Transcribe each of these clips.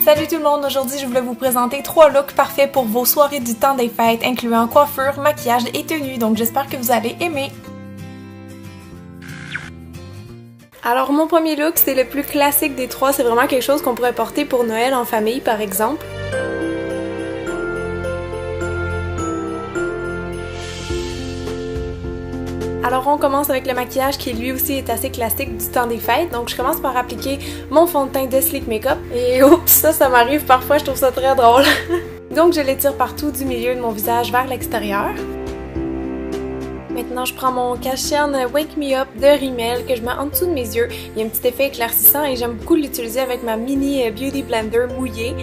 Salut tout le monde, aujourd'hui je voulais vous présenter 3 looks parfaits pour vos soirées du temps des fêtes, incluant coiffure, maquillage et tenue, donc j'espère que vous allez aimer. Alors mon premier look, c'est le plus classique des 3, c'est vraiment quelque chose qu'on pourrait porter pour Noël en famille par exemple. Alors on commence avec le maquillage qui lui aussi est assez classique du temps des fêtes. Donc je commence par appliquer mon fond de teint de Sleek Makeup. Et oups, ça m'arrive parfois, je trouve ça très drôle. Donc je l'étire partout du milieu de mon visage vers l'extérieur. Maintenant je prends mon cache-cerne Wake Me Up de Rimmel que je mets en dessous de mes yeux. Il y a un petit effet éclaircissant et j'aime beaucoup l'utiliser avec ma mini Beauty Blender mouillée.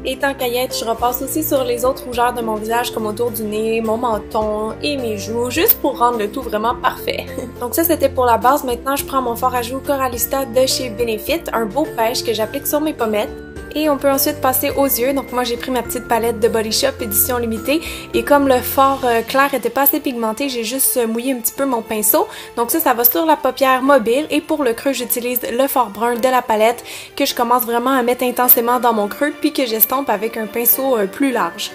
Et tant qu'à y être, je repasse aussi sur les autres rougeurs de mon visage comme autour du nez, mon menton et mes joues, juste pour rendre le tout vraiment parfait. Donc ça c'était pour la base, maintenant je prends mon fard à joues Coralista de chez Benefit, un beau pêche que j'applique sur mes pommettes. Et on peut ensuite passer aux yeux, donc moi j'ai pris ma petite palette de Body Shop édition limitée et comme le fard clair était pas assez pigmenté, j'ai juste mouillé un petit peu mon pinceau. Donc ça va sur la paupière mobile et pour le creux j'utilise le fard brun de la palette que je commence vraiment à mettre intensément dans mon creux puis que j'estompe avec un pinceau plus large.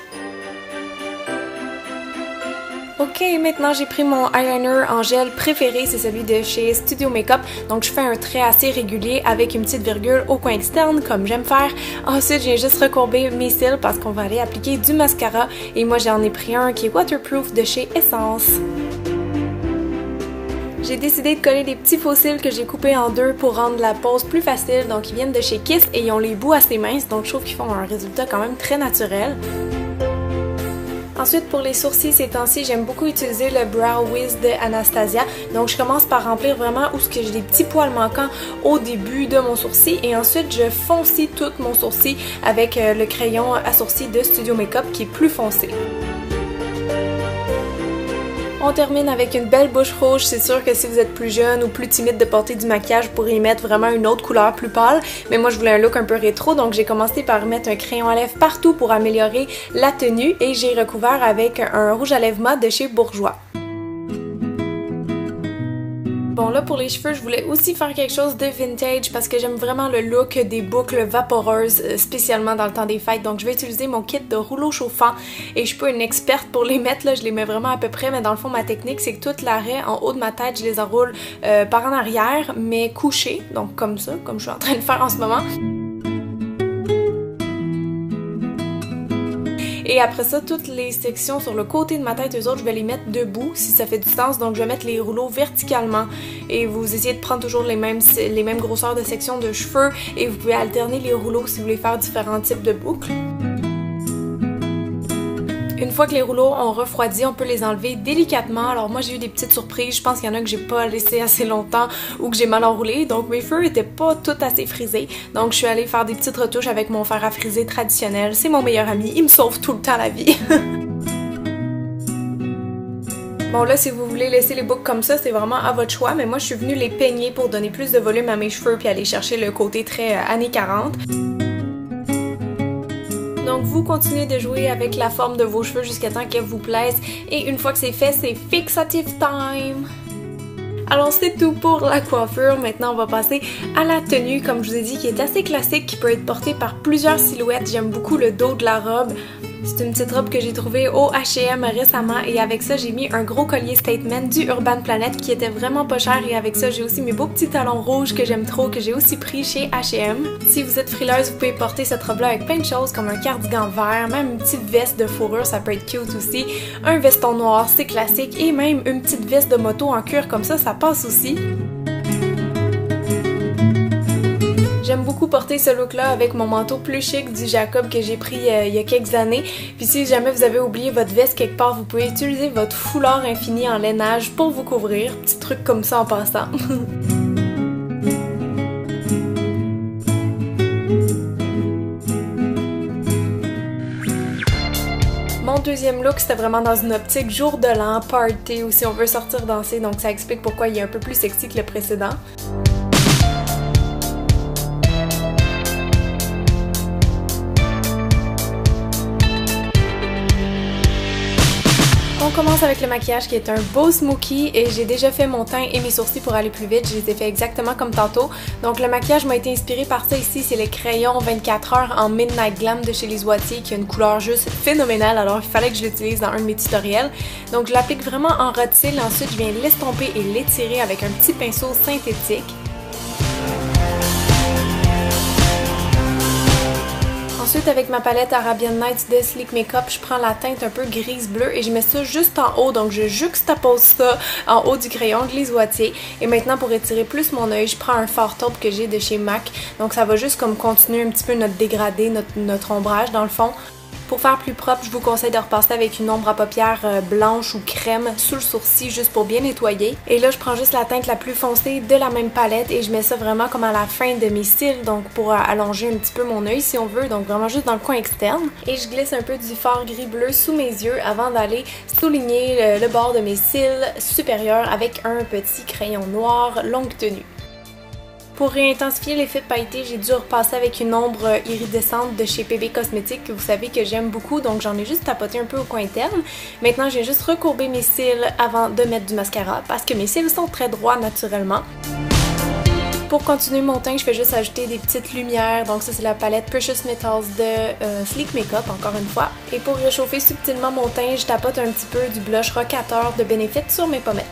Ok, maintenant j'ai pris mon eyeliner en gel préféré, c'est celui de chez Studio Makeup. Donc je fais un trait assez régulier avec une petite virgule au coin externe comme j'aime faire. Ensuite j'ai juste recourbé mes cils parce qu'on va aller appliquer du mascara et moi j'en ai pris un qui est waterproof de chez Essence. J'ai décidé de coller des petits faux cils que j'ai coupés en deux pour rendre la pose plus facile. Donc ils viennent de chez Kiss et ils ont les bouts assez minces donc je trouve qu'ils font un résultat quand même très naturel. Ensuite, pour les sourcils, ces temps-ci, j'aime beaucoup utiliser le Brow Wiz de Anastasia. Donc, je commence par remplir vraiment où j'ai des petits poils manquants au début de mon sourcil. Et ensuite, je foncis tout mon sourcil avec le crayon à sourcil de Studio Makeup qui est plus foncé. On termine avec une belle bouche rouge. C'est sûr que si vous êtes plus jeune ou plus timide de porter du maquillage, vous pourrez y mettre vraiment une autre couleur plus pâle. Mais moi, je voulais un look un peu rétro, donc j'ai commencé par mettre un crayon à lèvres partout pour améliorer la tenue et j'ai recouvert avec un rouge à lèvres mat de chez Bourjois. Bon là pour les cheveux, je voulais aussi faire quelque chose de vintage parce que j'aime vraiment le look des boucles vaporeuses, spécialement dans le temps des fêtes. Donc je vais utiliser mon kit de rouleau chauffant et je suis pas une experte pour les mettre, là, je les mets vraiment à peu près, mais dans le fond ma technique c'est que toute l'arrêt en haut de ma tête, je les enroule par en arrière, mais couchés, donc comme ça, comme je suis en train de faire en ce moment. Et après ça, toutes les sections sur le côté de ma tête, eux autres, je vais les mettre debout si ça fait du sens. Donc je vais mettre les rouleaux verticalement et vous essayez de prendre toujours les mêmes grosseurs de sections de cheveux et vous pouvez alterner les rouleaux si vous voulez faire différents types de boucles. Une fois que les rouleaux ont refroidi, on peut les enlever délicatement. Alors moi j'ai eu des petites surprises, je pense qu'il y en a que j'ai pas laissé assez longtemps ou que j'ai mal enroulé, donc mes cheveux étaient pas tout assez frisés. Donc je suis allée faire des petites retouches avec mon fer à friser traditionnel. C'est mon meilleur ami, il me sauve tout le temps la vie. Bon là si vous voulez laisser les boucles comme ça, c'est vraiment à votre choix, mais moi je suis venue les peigner pour donner plus de volume à mes cheveux puis aller chercher le côté très années 40. Donc vous continuez de jouer avec la forme de vos cheveux jusqu'à temps qu'elle vous plaise et une fois que c'est fait, c'est fixative time! Alors c'est tout pour la coiffure, maintenant on va passer à la tenue comme je vous ai dit qui est assez classique, qui peut être portée par plusieurs silhouettes. J'aime beaucoup le dos de la robe. C'est une petite robe que j'ai trouvée au H&M récemment et avec ça j'ai mis un gros collier Statement du Urban Planet qui était vraiment pas cher et avec ça j'ai aussi mes beaux petits talons rouges que j'aime trop que j'ai aussi pris chez H&M. Si vous êtes frileuse, vous pouvez porter cette robe là avec plein de choses comme un cardigan vert, même une petite veste de fourrure, ça peut être cute aussi, un veston noir, c'est classique et même une petite veste de moto en cuir comme ça passe aussi. J'aime beaucoup porter ce look-là avec mon manteau plus chic du Jacob que j'ai pris il y a quelques années. Puis si jamais vous avez oublié votre veste quelque part, vous pouvez utiliser votre foulard infini en lainage pour vous couvrir. Petit truc comme ça en passant. Mon deuxième look, c'était vraiment dans une optique jour de l'an, party, ou si on veut sortir danser, donc ça explique pourquoi il est un peu plus sexy que le précédent. commence avec le maquillage qui est un beau smoky et j'ai déjà fait mon teint et mes sourcils pour aller plus vite. Je les ai fait exactement comme tantôt. Donc le maquillage m'a été inspiré par ça ici. C'est le crayon 24 heures en Midnight Glam de chez Les Wattiers qui a une couleur juste phénoménale. Alors il fallait que je l'utilise dans un de mes tutoriels. Donc je l'applique vraiment en rotile. Ensuite je viens l'estomper et l'étirer avec un petit pinceau synthétique. Ensuite, avec ma palette Arabian Nights de Sleek Makeup, je prends la teinte un peu grise-bleue et je mets ça juste en haut. Donc, je juxtapose ça en haut du crayon de Les Wattiers. Et maintenant, pour étirer plus mon œil, je prends un fard taupe que j'ai de chez MAC. Donc, ça va juste comme continuer un petit peu notre dégradé, notre ombrage dans le fond. Pour faire plus propre, je vous conseille de repasser avec une ombre à paupières blanche ou crème sous le sourcil juste pour bien nettoyer. Et là, je prends juste la teinte la plus foncée de la même palette et je mets ça vraiment comme à la fin de mes cils, donc pour allonger un petit peu mon œil si on veut, donc vraiment juste dans le coin externe. Et je glisse un peu du fard gris-bleu sous mes yeux avant d'aller souligner le bord de mes cils supérieurs avec un petit crayon noir longue tenue. Pour réintensifier l'effet pailleté, j'ai dû repasser avec une ombre iridescente de chez PB Cosmetics que vous savez que j'aime beaucoup, donc j'en ai juste tapoté un peu au coin interne. Maintenant, j'ai juste recourbé mes cils avant de mettre du mascara parce que mes cils sont très droits naturellement. Pour continuer mon teint, je fais juste ajouter des petites lumières, donc ça c'est la palette Precious Metals de Sleek Makeup, encore une fois. Et pour réchauffer subtilement mon teint, je tapote un petit peu du blush Rocateur de Benefit sur mes pommettes.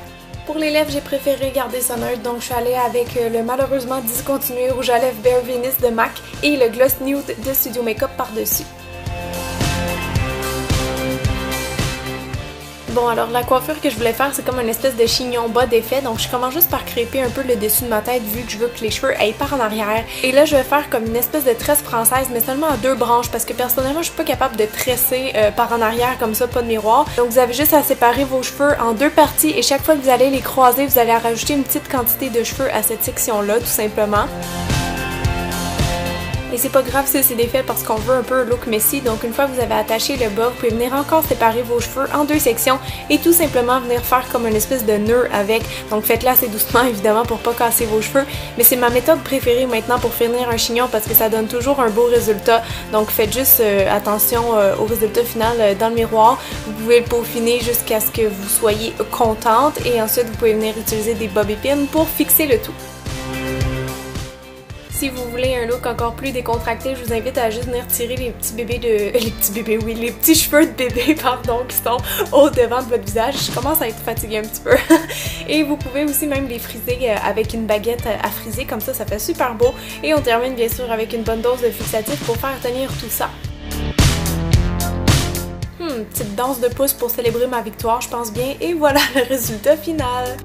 Pour les lèvres, j'ai préféré garder ça neutre, donc je suis allée avec le malheureusement discontinué rouge à lèvres Bare Venus de MAC et le gloss nude de Studio Makeup par-dessus. Bon, alors la coiffure que je voulais faire, c'est comme une espèce de chignon bas d'effet, donc je commence juste par crêper un peu le dessus de ma tête vu que je veux que les cheveux aillent par en arrière. Et là, je vais faire comme une espèce de tresse française, mais seulement à deux branches, parce que personnellement, je suis pas capable de tresser par en arrière comme ça, pas de miroir. Donc vous avez juste à séparer vos cheveux en deux parties et chaque fois que vous allez les croiser, vous allez rajouter une petite quantité de cheveux à cette section-là, tout simplement. Et c'est pas grave si c'est défait parce qu'on veut un peu un look messy, donc une fois que vous avez attaché le bas, vous pouvez venir encore séparer vos cheveux en deux sections et tout simplement venir faire comme une espèce de nœud avec. Donc faites-le assez doucement évidemment pour pas casser vos cheveux, mais c'est ma méthode préférée maintenant pour finir un chignon parce que ça donne toujours un beau résultat. Donc faites juste attention au résultat final dans le miroir. Vous pouvez le peaufiner jusqu'à ce que vous soyez contente et ensuite vous pouvez venir utiliser des bobby pins pour fixer le tout. Si vous voulez un look encore plus décontracté, je vous invite à juste venir tirer les petits bébés les petits cheveux de bébé, pardon, qui sont au devant de votre visage. Je commence à être fatiguée un petit peu. Et vous pouvez aussi même les friser avec une baguette à friser, comme ça fait super beau. Et on termine bien sûr avec une bonne dose de fixatif pour faire tenir tout ça. Petite danse de pouce pour célébrer ma victoire, je pense bien. Et voilà le résultat final.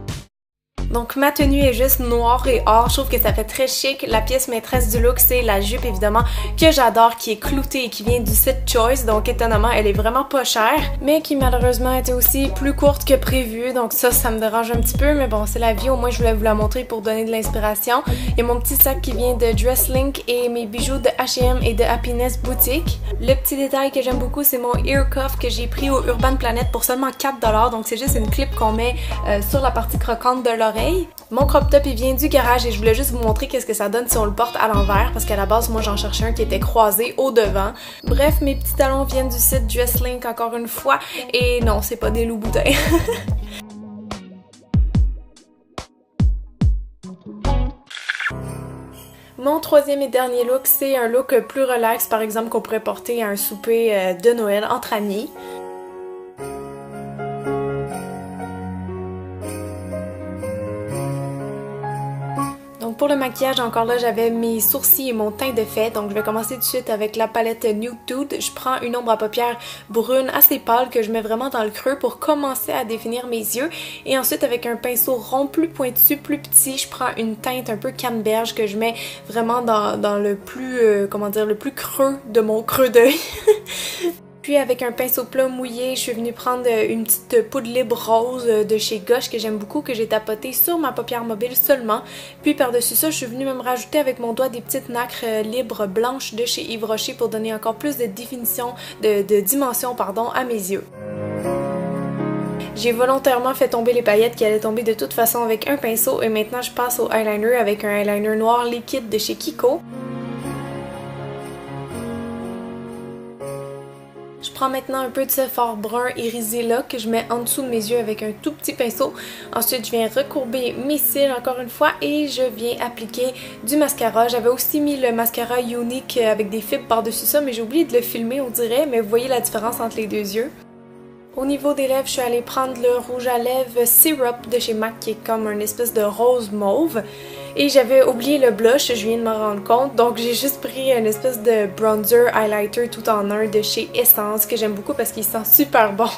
Donc ma tenue est juste noire et or, je trouve que ça fait très chic. La pièce maîtresse du look, c'est la jupe évidemment que j'adore, qui est cloutée et qui vient du site Choice, donc étonnamment elle est vraiment pas chère, mais qui malheureusement était aussi plus courte que prévu, donc ça me dérange un petit peu, mais bon c'est la vie, au moins je voulais vous la montrer pour donner de l'inspiration. Il y a mon petit sac qui vient de Dresslink et mes bijoux de H&M et de Happiness Boutique. Le petit détail que j'aime beaucoup, c'est mon ear cuff que j'ai pris au Urban Planet pour seulement 4$, donc c'est juste une clip qu'on met sur la partie croquante de l'oreille. Mon crop top il vient du garage et je voulais juste vous montrer qu'est-ce que ça donne si on le porte à l'envers parce qu'à la base moi j'en cherchais un qui était croisé au devant. Bref, mes petits talons viennent du site Dresslink encore une fois et non, c'est pas des loups boudins. Mon troisième et dernier look, c'est un look plus relax, par exemple qu'on pourrait porter à un souper de Noël entre amis. Pour le maquillage, encore là, j'avais mes sourcils et mon teint de fait. Donc, je vais commencer tout de suite avec la palette Nude Dude. Je prends une ombre à paupières brune assez pâle que je mets vraiment dans le creux pour commencer à définir mes yeux. Et ensuite, avec un pinceau rond plus pointu, plus petit, je prends une teinte un peu canneberge que je mets vraiment dans le plus, le plus creux de mon creux d'œil. Puis avec un pinceau plat mouillé, je suis venue prendre une petite poudre libre rose de chez Gosh que j'aime beaucoup, que j'ai tapotée sur ma paupière mobile seulement. Puis par-dessus ça, je suis venue même rajouter avec mon doigt des petites nacres libres blanches de chez Yves Rocher pour donner encore plus de définition, de dimension pardon, à mes yeux. J'ai volontairement fait tomber les paillettes qui allaient tomber de toute façon avec un pinceau et maintenant je passe au eyeliner avec un eyeliner noir liquide de chez Kiko. Je prends maintenant un peu de ce fard brun irisé là que je mets en dessous de mes yeux avec un tout petit pinceau. Ensuite, je viens recourber mes cils encore une fois et je viens appliquer du mascara. J'avais aussi mis le mascara Unique avec des fibres par-dessus ça, mais j'ai oublié de le filmer on dirait, mais vous voyez la différence entre les deux yeux. Au niveau des lèvres, je suis allée prendre le rouge à lèvres Syrup de chez MAC qui est comme une espèce de rose mauve. Et j'avais oublié le blush, je viens de me rendre compte, donc j'ai juste pris une espèce de bronzer highlighter tout en un de chez Essence que j'aime beaucoup parce qu'il sent super bon.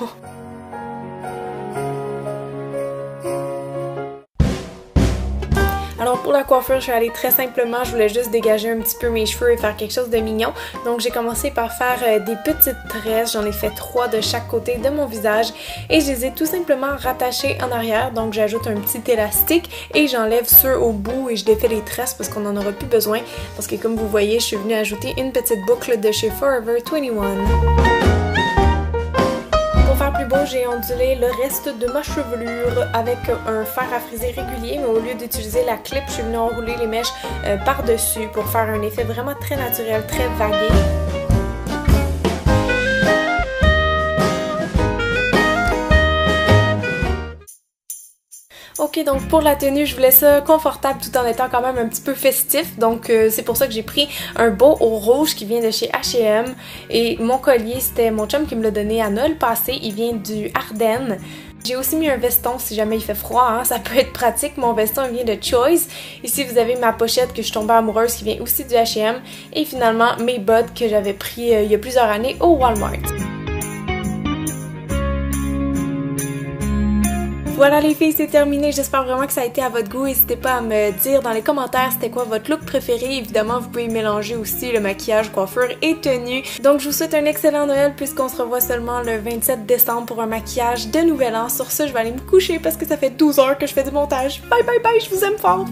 Alors pour la coiffure, je suis allée très simplement, je voulais juste dégager un petit peu mes cheveux et faire quelque chose de mignon. Donc j'ai commencé par faire des petites tresses, j'en ai fait 3 de chaque côté de mon visage et je les ai tout simplement rattachées en arrière. Donc j'ajoute un petit élastique et j'enlève ceux au bout et je défais les tresses parce qu'on n'en aura plus besoin. Parce que comme vous voyez, je suis venue ajouter une petite boucle de chez Forever 21. Pour faire plus beau, j'ai ondulé le reste de ma chevelure avec un fer à friser régulier, mais au lieu d'utiliser la clip, je suis venue enrouler les mèches par-dessus pour faire un effet vraiment très naturel, très vagué. Ok, donc pour la tenue, je voulais ça confortable tout en étant quand même un petit peu festif. Donc c'est pour ça que j'ai pris un beau au rouge qui vient de chez H&M. Et mon collier, c'était mon chum qui me l'a donné à Noël passé. Il vient du Ardennes. J'ai aussi mis un veston si jamais il fait froid, hein, ça peut être pratique. Mon veston il vient de Choice. Ici vous avez ma pochette que je suis tombée amoureuse qui vient aussi du H&M. Et finalement mes bottes que j'avais pris il y a plusieurs années au Walmart. Voilà les filles, c'est terminé. J'espère vraiment que ça a été à votre goût. N'hésitez pas à me dire dans les commentaires c'était quoi votre look préféré. Évidemment, vous pouvez mélanger aussi le maquillage, coiffure et tenue. Donc, je vous souhaite un excellent Noël puisqu'on se revoit seulement le 27 décembre pour un maquillage de Nouvel An. Sur ce, je vais aller me coucher parce que ça fait 12 heures que je fais du montage. Bye bye bye, je vous aime fort!